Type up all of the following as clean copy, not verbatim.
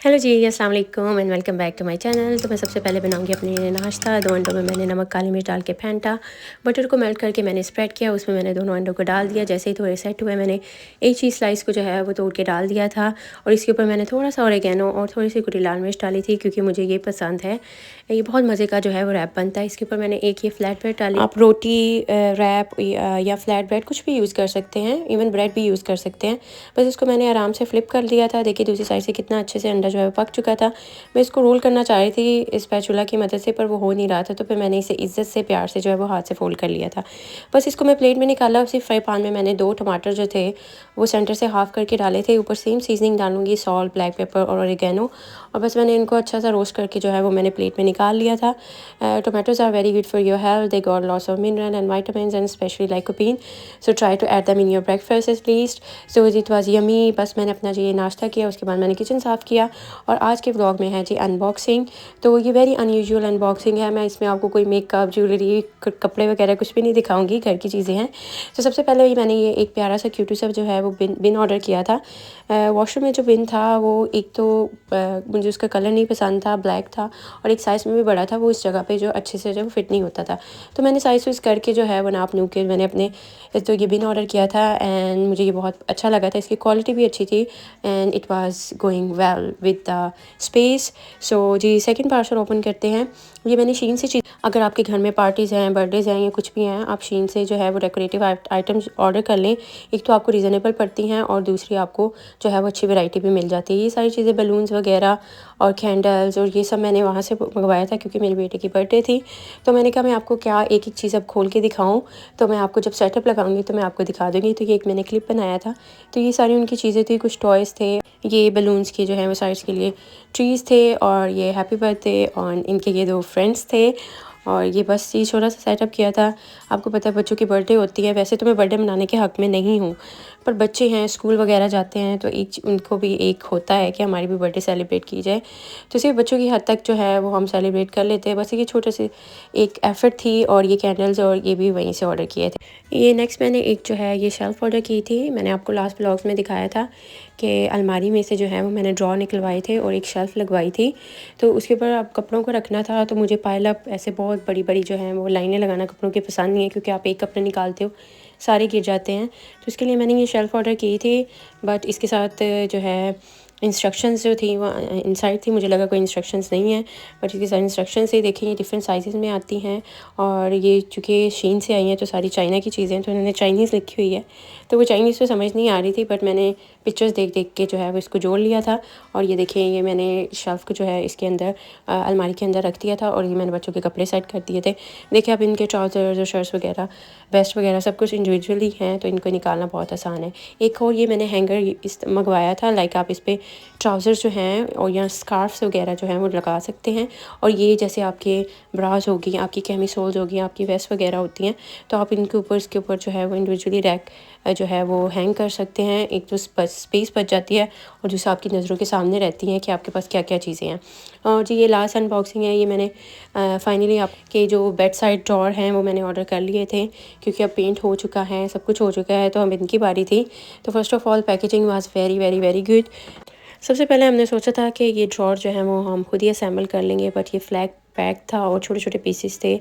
Hello ji, अस्सलाम वालेकुम and welcome back to my channel. तो मैं सबसे पहले बनाऊंगी अपने लिए नाश्ता। 2 अंडों में मैंने नमक काली मिर्च डाल के फेंटा, बटर को मेल्ट करके मैंने स्प्रेड किया, उसमें मैंने दोनों अंडों को डाल दिया। जैसे ही थोड़े सेट हुए मैंने एक चीज़ स्लाइस को जो है वो तोड़ के डाल दिया था और इसके ऊपर मैंने थोड़ा सा ऑरिगेनो और थोड़ी सी कुटी लाल मिर्च डाली थी क्योंकि मुझे ये पसंद है। ये बहुत मज़े का जो है वो रैप बनता है। इसके ऊपर मैंने एक ये फ्लैट ब्रेड डाली। आप रोटी रैप या फ्लैट ब्रेड कुछ भी यूज़ कर सकते हैं, इवन ब्रेड भी यूज़ कर सकते हैं। बस इसको मैंने आराम से फ्लिप कर दिया था। देखिए दूसरी साइड से कितना अच्छे से अंडा जो है वो पक चुका था। मैं इसको रोल करना चाह रही थी स्पैचुला की मदद से, पर वो हो नहीं रहा था, तो फिर मैंने इसे इज्जत से प्यार से जो है वो हाथ से फोल्ड कर लिया था। बस इसको मैं प्लेट में निकाला। उसी फ्राई पैन में मैंने 2 टमाटर जो थे वो सेंटर से हाफ़ करके डाले थे। ऊपर सेम सीजनिंग डालूंगी, सॉल्ट, ब्लैक पेपर और ऑरिगेनो, और बस मैंने इनको अच्छा सा रोस्ट करके जो है वो मैंने प्लेट में निकाल लिया था। Tomatoes are very good for your health, they got lots of mineral and vitamins and especially lycopene, so try to add them in your breakfast at least. So it was yummy. बस मैंने अपना जो ये नाश्ता किया, उसके बाद मैंने किचन साफ़ किया और आज के व्लॉग में है जी अनबॉक्सिंग। तो ये वेरी अनयूजुअल अनबॉक्सिंग है। मैं इसमें आपको कोई मेकअप, ज्वेलरी, कपड़े वगैरह कुछ भी नहीं दिखाऊंगी, घर की चीज़ें हैं। तो सबसे पहले मैंने ये एक प्यारा सा क्यूटी सा जो है वो बिन ऑर्डर किया था। वॉशरूम में जो बिन था वो एक तो मुझे उसका कलर नहीं पसंद था, ब्लैक था, और एक साइज़ में भी बड़ा था, वो इस जगह पे जो अच्छे से जो फिट नहीं होता था। तो मैंने साइज़ वाइज करके जो है वो नाप नूप के मैंने अपने तो ये बिन ऑर्डर किया था एंड मुझे ये बहुत अच्छा लगा था। इसकी क्वालिटी भी अच्छी थी and it was going well with the space. So ji second parcel open करते हैं। ये मैंने शीन से चीज़, अगर आपके घर में पार्टीज़ हैं, बर्थडेज़ हैं या कुछ भी हैं, आप शीन से जो है वो डेकोरेटिव आइटम्स ऑर्डर कर लें। एक तो आपको रीज़नेबल पड़ती हैं और दूसरी आपको जो है वो अच्छी वैरायटी भी मिल जाती है। ये सारी चीज़ें बलून्स वगैरह और कैंडल्स और ये सब मैंने वहाँ से मंगवाया था क्योंकि मेरे बेटे की बर्थडे थी। तो मैंने कहा मैं आपको क्या एक एक चीज़ अब खोल के दिखाऊँ, तो मैं आपको जब सेटअप लगाऊंगी तो मैं आपको दिखा दूँगी। तो ये एक मैंने क्लिप बनाया था। तो ये सारी उनकी चीज़ें थी, कुछ टॉयज़ थे, ये बलून्स के जो है वो साइड्स के लिए ट्रीज़ थे, और ये हैप्पी बर्थडे और इनके ये 2 फ्रेंड्स थे, और ये बस ये छोटा सा सेटअप किया था। आपको पता है बच्चों की बर्थडे होती है, वैसे तो मैं बर्थडे मनाने के हक़ में नहीं हूँ, पर बच्चे हैं, स्कूल वगैरह जाते हैं, तो एक उनको भी एक होता है कि हमारी भी बर्थडे सेलिब्रेट की जाए। तो सिर्फ बच्चों की हद तक जो है वो हम सेलिब्रेट कर लेते हैं। बस ये छोटे से एक एफ़र्ट थी, और ये कैंडल्स और ये भी वहीं से ऑर्डर किए थे। ये नेक्स्ट मैंने एक जो है ये शेल्फ़ ऑर्डर की थी। मैंने आपको लास्ट व्लॉग्स में दिखाया था कि अलमारी में से जो है वो मैंने ड्रॉ निकलवाए थे और एक शेल्फ़ लगवाई थी। तो उसके ऊपर अब कपड़ों को रखना था, तो मुझे पाइल अप ऐसे बहुत बड़ी बड़ी जो है वो लाइनें लगाना कपड़ों की पसंद नहीं है, क्योंकि आप एक कपड़े निकालते हो सारे गिर जाते हैं। तो इसके लिए मैंने ये शेल्फ़ ऑर्डर की थी, बट इसके साथ जो है इंस्ट्रक्शंस जो थी वो इनसाइड थी। मुझे लगा कोई इंस्ट्रक्शंस नहीं है, बट इसके साथ इंस्ट्रक्शंस से देखिए ये डिफरेंट साइजेस में आती हैं, और ये चूँकि शीन से आई हैं तो सारी चाइना की चीज़ें, तो उन्होंने चाइनीज़ लिखी हुई है, तो वो चाइनीज़ तो समझ नहीं आ रही थी, बट मैंने पिक्चर्स देख देख के जो है वो इसको जोड़ लिया था। और ये देखिए ये मैंने शेल्फ़ को जो है इसके अंदर अलमारी के अंदर रख दिया था, और ये मैंने बच्चों के कपड़े सेट कर दिए थे। देखिए अब इनके ट्राउज़र्स और शर्ट्स वगैरह, वेस्ट वगैरह सब कुछ इंडिविजुअली हैं, तो इनको निकालना बहुत आसान है। एक और ये मैंने हैंगर इस मंगवाया था, लाइक आप इस पर ट्राउज़र्स जो हैं और या स्कार्फ्स वगैरह जो हैं वो लगा सकते हैं। और ये जैसे आपके ब्राज होगी, आपकी कैमिसोल्स होगी, आपकी वेस्ट वगैरह होती हैं, तो आप इनके ऊपर इसके ऊपर जो है वो इंडिविजुअली रैक जो है वो हैंग कर सकते हैं। एक तो स्पेस बच जाती है, और दूसरा आपकी नज़रों के सामने रहती हैं कि आपके पास क्या क्या चीज़ें हैं। और जी ये लास्ट अनबॉक्सिंग है। ये मैंने फाइनली आपके जो बेड साइड ड्रॉर हैं वो मैंने ऑर्डर कर लिए थे, क्योंकि अब पेंट हो चुका है, सब कुछ हो चुका है, तो अब इनकी बारी थी। तो first of all packaging was very very very good. सबसे पहले हमने सोचा था कि ये ड्रॉर जो है वो हम खुद ही असेंबल कर लेंगे, बट ये फ्लैट पैक था और छोटे छोटे पीसेस थे,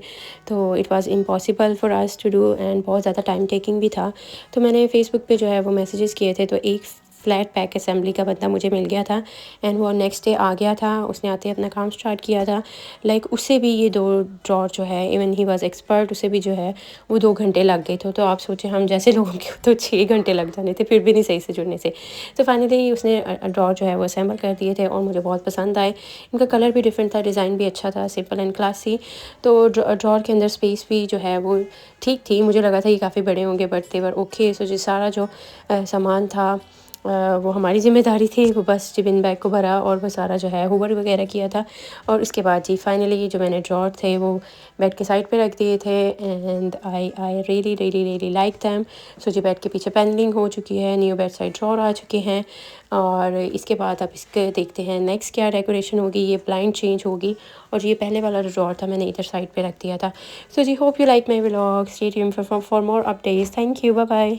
तो it was impossible for us to do and बहुत ज़्यादा टाइम टेकिंग भी था। तो मैंने फेसबुक पे जो है वो मैसेजेस किए थे, तो एक फ्लैट पैक असेंबली का बंदा मुझे मिल गया था एंड वो नेक्स्ट डे आ गया था। उसने आते ही अपना काम स्टार्ट किया था। लाइक उससे भी ये 2 ड्रॉर जो है, इवन ही वाज एक्सपर्ट, उसे भी जो है वो 2 घंटे लग गए थे। तो आप सोचें हम जैसे लोगों के तो 6 घंटे लग जाने थे, फिर भी नहीं सही से जुड़ने से। तो फाइनली उसने ड्रॉर जो है वो असेंबल कर दिए थे और मुझे बहुत पसंद आए। इनका कलर भी डिफरेंट था, डिज़ाइन भी अच्छा था, सिंपल एंड क्लासी। तो ड्रॉर के अंदर स्पेस भी जो है वो ठीक थी। मुझे लगा था ये काफ़ी बड़े होंगे, बट दे वर ओके। सो जो सारा जो सामान था वो हमारी ज़िम्मेदारी थी। वो बस जिबिन बैग को भरा और वो सारा जो है हूवर वगैरह किया था। और उसके बाद जी फाइनली जो मैंने ड्रॉर थे वो बेड के साइड पे रख दिए थे and I really really really like them. So ji bed के पीछे पैनलिंग हो चुकी है, न्यू बेड साइड ड्रॉर आ चुके हैं, और इसके बाद अब इसके देखते हैं नेक्स्ट क्या डेकोरेशन होगी। ये ब्लाइंड चेंज होगी, और ये पहले वाला जो ड्रॉर था मैंने इधर साइड पे रख दिया था। सो जी hope you like my vlog, stay tuned for more updates. Thank you, bye bye.